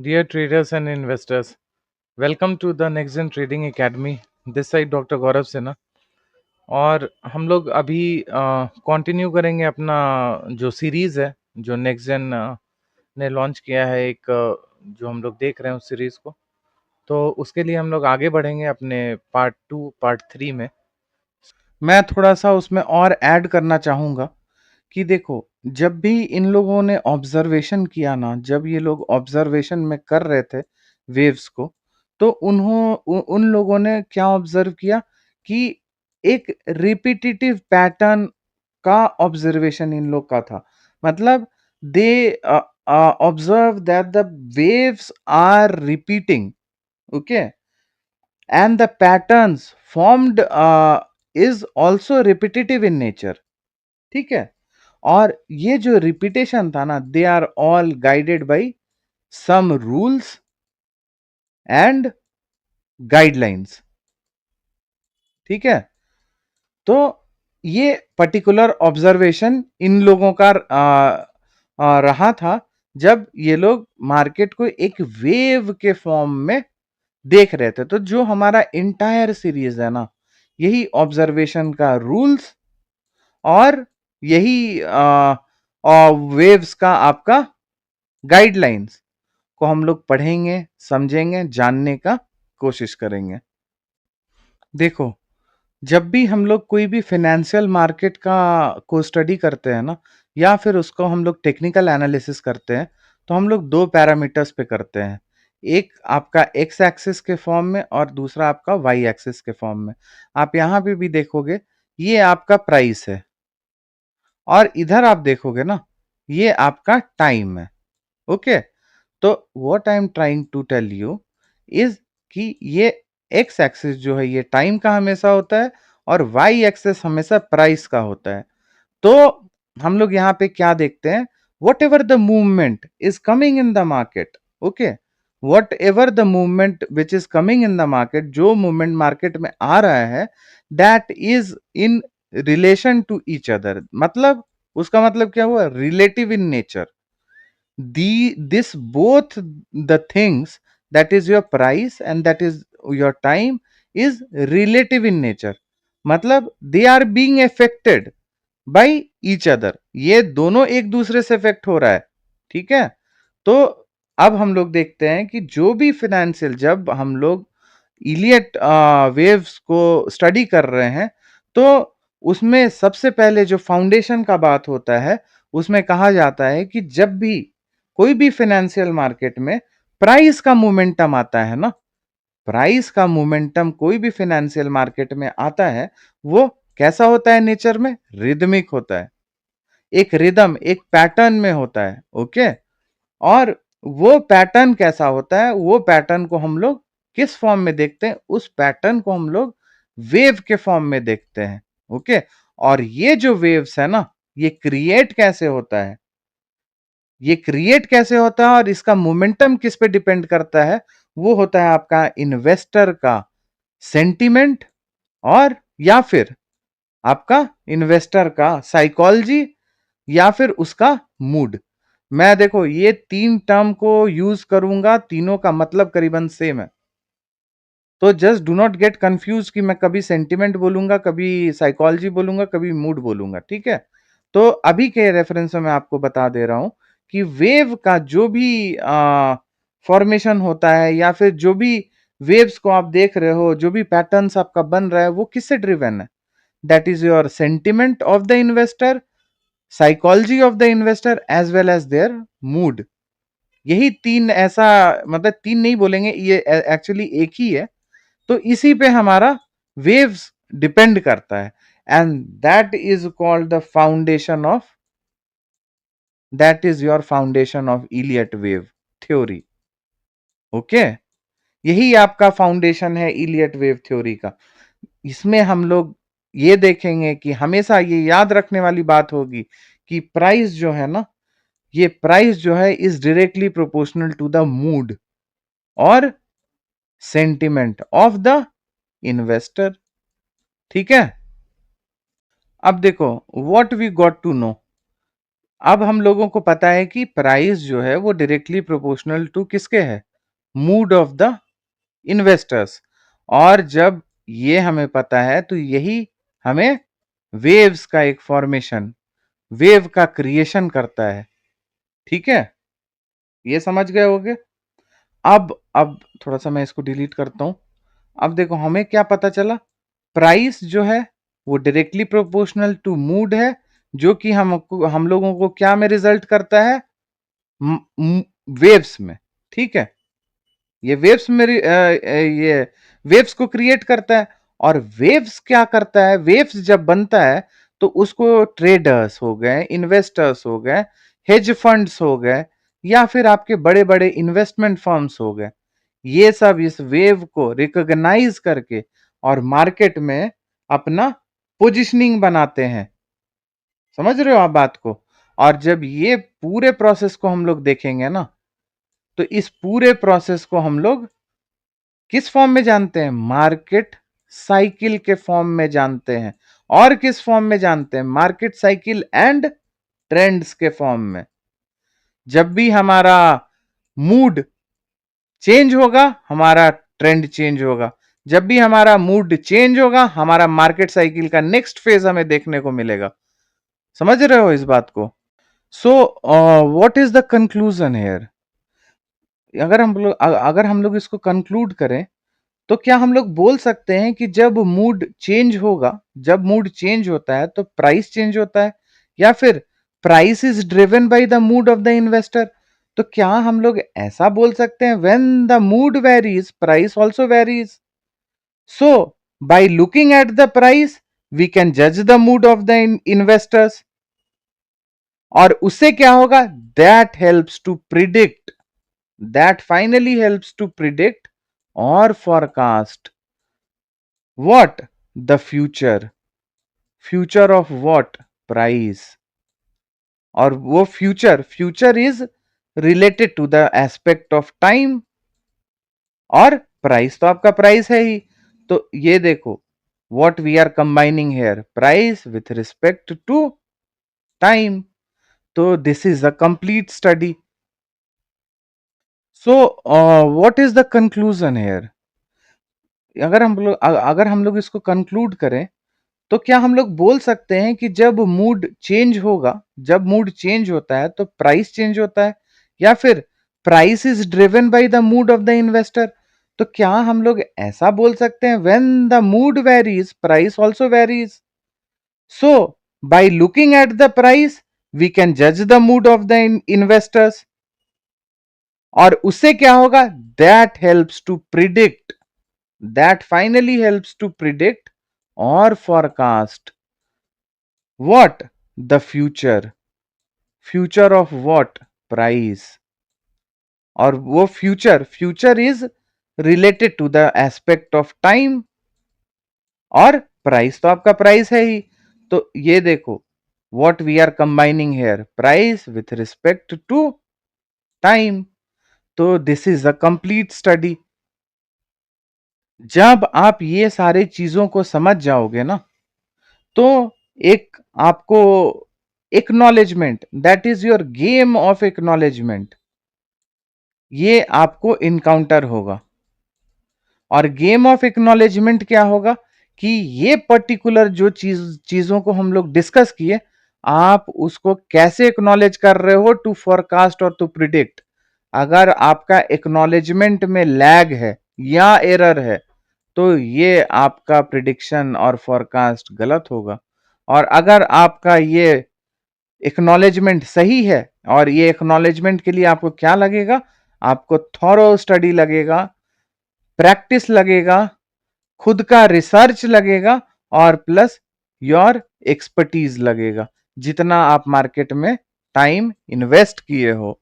Dear traders and investors, welcome to the Next Gen Trading Academy. This side doctor Gaurav Sinha. और हम लोग अभी continue करेंगे अपना जो सीरीज़ है, जो नेक्स्ट जेन ने लॉन्च किया है। एक जो हम लोग देख रहे हैं उस सीरीज़ को, तो उसके लिए हम लोग आगे बढ़ेंगे अपने पार्ट 2 पार्ट 3 में। मैं थोड़ा सा उसमें और ऐड करना चाहूँगा कि देखो, जब भी इन लोगों ने ऑब्जर्वेशन किया ना, जब ये लोग ऑब्जर्वेशन में कर रहे थे वेव्स को, तो उन लोगों ने क्या ऑब्जर्व किया कि एक रिपीटिटिव पैटर्न का ऑब्जर्वेशन इन लोग का था। मतलब they observe that the waves are repeating, okay, and the patterns formed is also repetitive in nature. ठीक है। और ये जो रिपीटेशन था ना, they are all guided by some rules and guidelines. ठीक है। तो ये पर्टिकुलर ऑब्जर्वेशन इन लोगों का रहा था, जब ये लोग मार्केट को एक वेव के फॉर्म में देख रहे थे। तो जो हमारा इंटायर सीरीज है ना, यही ऑब्जर्वेशन का रूल्स और यही वेव्स का आपका गाइडलाइंस को हम लोग पढ़ेंगे, समझेंगे, जानने का कोशिश करेंगे। देखो, जब भी हम लोग कोई भी फाइनेंशियल मार्केट का को स्टडी करते हैं ना, या फिर उसको हम लोग टेक्निकल एनालिसिस करते हैं, तो हम लोग दो पैरामीटर्स पे करते हैं। एक आपका एक्स एक्सिस के फॉर्म में और दूसरा आपका वाई एक्सिस के फॉर्म में। आप यहाँ पे भी देखोगे, ये आपका प्राइस है और इधर आप देखोगे ना, ये आपका टाइम है। ओके। तो what I am trying to tell you is कि ये एक्स एक्सिस जो है ये टाइम का हमेशा होता है और वाई एक्सिस हमेशा प्राइस का होता है। तो हम लोग यहाँ पे क्या देखते हैं, whatever the movement is coming in the market, okay, whatever the movement which is coming in the market, जो मूवमेंट मार्केट में आ रहा है, that is in relation to each other. मतलब उसका मतलब क्या हुआ, relative in nature. This both the things, that is your price and that is your time, is relative in nature। मतलब they are being affected by each other। ये दोनों एक दूसरे से अफेक्ट हो रहा है। ठीक है। तो अब हम लोग देखते हैं कि जो भी फाइनेंशियल, जब हम लोग इलियट वेव्स को स्टडी कर रहे हैं, तो उसमें सबसे पहले जो फाउंडेशन का बात होता है, उसमें कहा जाता है कि जब भी कोई भी फाइनेंशियल मार्केट में प्राइस का मोमेंटम आता है ना, प्राइस का मोमेंटम कोई भी फाइनेंशियल मार्केट में आता है, वो कैसा होता है नेचर में, रिदमिक होता है। एक रिदम, एक पैटर्न में होता है। ओके। और वो पैटर्न कैसा होता है, वो पैटर्न को हम लोग किस फॉर्म में देखते हैं, उस पैटर्न को हम लोग वेव के फॉर्म में देखते हैं। ओके। और ये जो वेव्स है ना, ये क्रिएट कैसे होता है, ये क्रिएट कैसे होता है और इसका मोमेंटम किस पे डिपेंड करता है, वो होता है आपका इन्वेस्टर का सेंटिमेंट, और या फिर आपका इन्वेस्टर का साइकोलॉजी, या फिर उसका मूड। मैं देखो ये तीन टर्म को यूज करूंगा, तीनों का मतलब करीबन सेम है। तो just do not get confuse कि मैं कभी सेंटिमेंट बोलूंगा, कभी साइकोलॉजी बोलूंगा, कभी मूड बोलूंगा। ठीक है। तो अभी के रेफरेंस में मैं आपको बता दे रहा हूं कि वेव का जो भी फॉर्मेशन होता है, या फिर जो भी वेव्स को आप देख रहे हो, जो भी पैटर्न्स आपका बन रहा है, वो किससे ड्रिवन है, that is your sentiment of the investor, psychology of the investor, as well as their mood. यही तीन, ऐसा मतलब तीन नहीं बोलेंगे, ये एक्चुअली एक ही है। तो इसी पे हमारा वेव्स डिपेंड करता है, and that is called the foundation of, that is your foundation of Elliot wave theory. Okay. यही आपका फाउंडेशन है इलियट वेव थ्योरी का। इसमें हम लोग ये देखेंगे कि हमेशा ये याद रखने वाली बात होगी कि प्राइस जो है ना, ये प्राइस जो है is directly proportional to the mood और सेंटिमेंट ऑफ द इन्वेस्टर। ठीक है। अब देखो, what we got to know, अब हम लोगों को पता है कि प्राइस जो है वो डायरेक्टली प्रोपोर्शनल टू किसके है? Mood of the investors. और जब ये हमें पता है तो यही हमें वेव्स का एक फॉर्मेशन, वेव का क्रिएशन करता है। ठीक है, ये समझ गए होगे। अब थोड़ा सा मैं इसको डिलीट करता हूं। अब देखो हमें क्या पता चला, प्राइस जो है वो डायरेक्टली प्रोपोर्शनल टू मूड है, जो कि हम लोगों को क्या में रिजल्ट करता है? वेव्स में। ठीक है, ये वेव्स में ये वेव्स को क्रिएट करता है। और वेव्स क्या करता है? वेव्स जब बनता है तो उसको ट्रेडर्स हो गए, इन्वेस्टर्स हो गए, हेज फंड्स हो गए, या फिर आपके बड़े बड़े इन्वेस्टमेंट फर्म्स हो गए, ये सब इस वेव को रिकॉग्नाइज करके और मार्केट में अपना पोजिशनिंग बनाते हैं। समझ रहे हो आप बात को? और जब ये पूरे प्रोसेस को हम लोग देखेंगे ना, तो इस पूरे प्रोसेस को हम लोग किस फॉर्म में जानते हैं? मार्केट साइकिल के फॉर्म में जानते हैं। और किस फॉर्म में जानते हैं? मार्केट साइकिल एंड ट्रेंड्स के फॉर्म में। जब भी हमारा मूड चेंज होगा, हमारा ट्रेंड चेंज होगा। जब भी हमारा मूड चेंज होगा, हमारा मार्केट साइकिल का नेक्स्ट फेज हमें देखने को मिलेगा। समझ रहे हो इस बात को? So what is the conclusion here? अगर हम लोग इसको कंक्लूड करें, तो क्या हम लोग बोल सकते हैं कि जब मूड चेंज होगा, जब मूड चेंज होता है तो प्राइस चेंज होता है, या फिर price is driven by the mood of the investor? तो क्या हम लोग ऐसा बोल सकते हैं, when the mood varies price also varies? So by looking at the price we can जज the mood of the investors. और उससे क्या होगा? That helps to predict, that finally helps to predict or forecast what? The future. Future of what? Price. और वो future is related to the aspect of time. और price तो आपका price है ही। तो ये देखो, what we are combining here, price with respect to time. तो this is a complete study. So what is the conclusion here? अगर हम लोग इसको कंक्लूड करें, तो क्या हम लोग बोल सकते हैं कि जब मूड चेंज होगा, जब मूड चेंज होता है तो प्राइस चेंज होता है, या फिर price is driven by the mood of the investor? तो क्या हम लोग ऐसा बोल सकते हैं, when the mood varies price also varies? So by looking at the price we can जज the mood of the investors. और उससे क्या होगा? That helps to predict, that finally helps to predict or forecast what? The future. Future of what? Price. और वो future is related to the aspect of time. और price तो आपका price है ही। तो ये देखो, what we are combining here, price with respect to time. तो this is a complete study. जब आप ये सारे चीजों को समझ जाओगे ना, तो एक आपको acknowledgement, that is your game of acknowledgement, ये आपको इनकाउंटर होगा। और गेम ऑफ एक्नॉलेजमेंट क्या होगा? कि ये पर्टिकुलर जो चीजों को हम लोग डिस्कस किए, आप उसको कैसे एक्नॉलेज कर रहे हो टू फोरकास्ट और टू प्रिडिक्ट। अगर आपका एक्नॉलेजमेंट में लैग है या एरर है, तो ये आपका प्रिडिक्शन और फोरकास्ट गलत होगा। और अगर आपका ये एक्नॉलेजमेंट सही है, और ये एक्नॉलेजमेंट के लिए आपको क्या लगेगा? आपको थॉरो स्टडी लगेगा, प्रैक्टिस लगेगा, खुद का रिसर्च लगेगा, और प्लस योर एक्सपर्टीज लगेगा, जितना आप मार्केट में टाइम इन्वेस्ट किए हो।